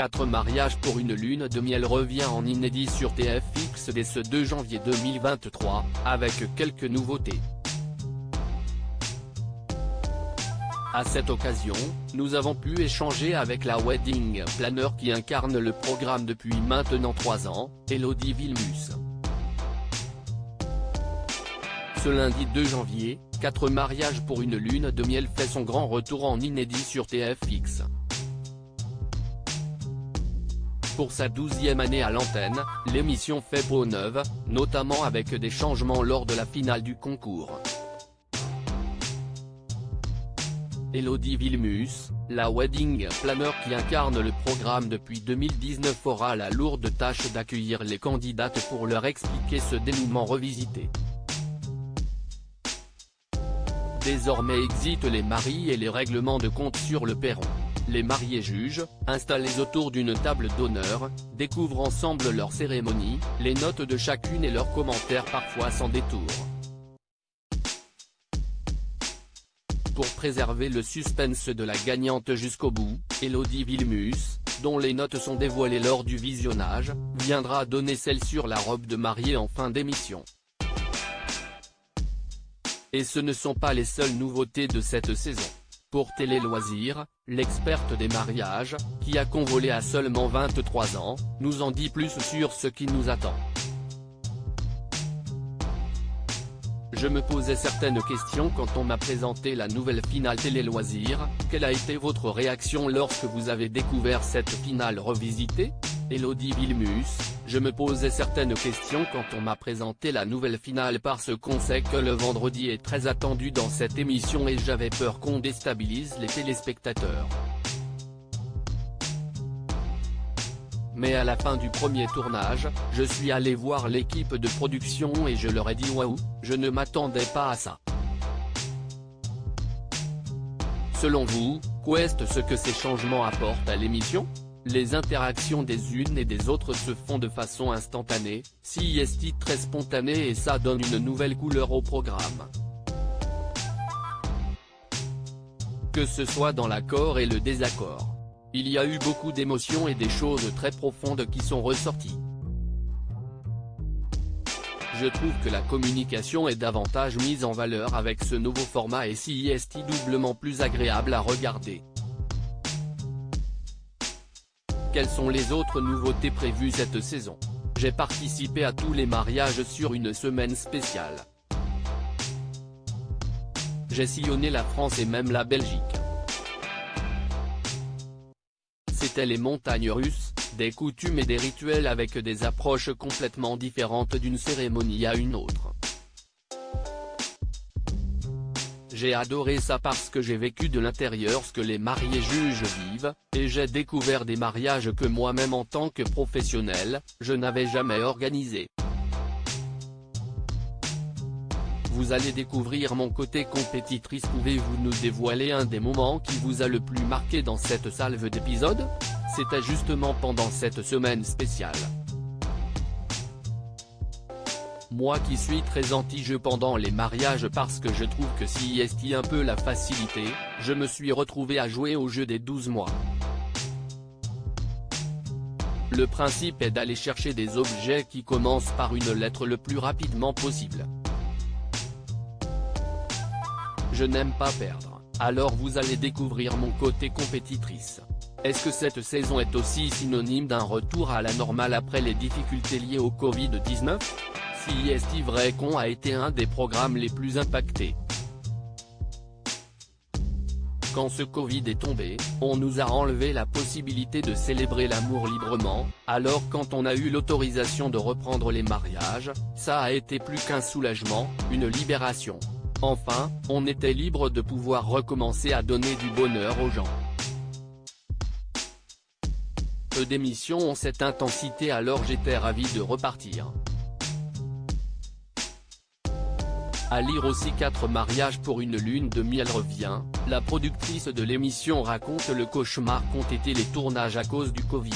4 mariages pour une lune de miel revient en inédit sur TFX dès ce 2 janvier 2023, avec quelques nouveautés. À cette occasion, nous avons pu échanger avec la wedding planner qui incarne le programme depuis maintenant 3 ans, Elodie Vilmus. Ce lundi 2 janvier, 4 mariages pour une lune de miel fait son grand retour en inédit sur TFX. Pour sa 12e année à l'antenne, l'émission fait peau neuve, notamment avec des changements lors de la finale du concours. Elodie Vilmus, la wedding planner qui incarne le programme depuis 2019 aura la lourde tâche d'accueillir les candidates pour leur expliquer ce dénouement revisité. Désormais exitent les maris et les règlements de compte sur le perron. Les mariés juges, installés autour d'une table d'honneur, découvrent ensemble leur cérémonie, les notes de chacune et leurs commentaires parfois sans détour. Pour préserver le suspense de la gagnante jusqu'au bout, Elodie Vilmus, dont les notes sont dévoilées lors du visionnage, viendra donner celle sur la robe de mariée en fin d'émission. Et ce ne sont pas les seules nouveautés de cette saison. Pour Télé Loisirs, l'experte des mariages, qui a convolé à seulement 23 ans, nous en dit plus sur ce qui nous attend. Je me posais certaines questions quand on m'a présenté la nouvelle finale Télé Loisirs. Quelle a été votre réaction lorsque vous avez découvert cette finale revisitée ? Elodie Vilmus, je me posais certaines questions quand on m'a présenté la nouvelle finale parce qu'on sait que le vendredi est très attendu dans cette émission et j'avais peur qu'on déstabilise les téléspectateurs. Mais à la fin du premier tournage, je suis allé voir l'équipe de production et je leur ai dit waouh, je ne m'attendais pas à ça. Selon vous, qu'est-ce que ces changements apportent à l'émission ? Les interactions des unes et des autres se font de façon instantanée, c'est très spontané et ça donne une nouvelle couleur au programme. Que ce soit dans l'accord et le désaccord. Il y a eu beaucoup d'émotions et des choses très profondes qui sont ressorties. Je trouve que la communication est davantage mise en valeur avec ce nouveau format et c'est doublement plus agréable à regarder. Quelles sont les autres nouveautés prévues cette saison ? J'ai participé à tous les mariages sur une semaine spéciale. J'ai sillonné la France et même la Belgique. C'était les montagnes russes, des coutumes et des rituels avec des approches complètement différentes d'une cérémonie à une autre. J'ai adoré ça parce que j'ai vécu de l'intérieur ce que les mariés juges vivent, et j'ai découvert des mariages que moi-même en tant que professionnel, je n'avais jamais organisé. Vous allez découvrir mon côté compétitrice. Pouvez-vous nous dévoiler un des moments qui vous a le plus marqué dans cette salve d'épisodes ? C'était justement pendant cette semaine spéciale. Moi qui suis très anti-jeu pendant les mariages parce que je trouve que c'est un peu la facilité, je me suis retrouvé à jouer au jeu des 12 mois. Le principe est d'aller chercher des objets qui commencent par une lettre le plus rapidement possible. Je n'aime pas perdre, alors vous allez découvrir mon côté compétitrice. Est-ce que cette saison est aussi synonyme d'un retour à la normale après les difficultés liées au Covid-19 ? C'est vrai qu'on a été un des programmes les plus impactés. Quand ce Covid est tombé, on nous a enlevé la possibilité de célébrer l'amour librement, alors quand on a eu l'autorisation de reprendre les mariages, ça a été plus qu'un soulagement, une libération. Enfin, on était libre de pouvoir recommencer à donner du bonheur aux gens. Peu d'émissions ont cette intensité alors j'étais ravi de repartir. À lire aussi 4 mariages pour une lune de miel revient, la productrice de l'émission raconte le cauchemar qu'ont été les tournages à cause du Covid.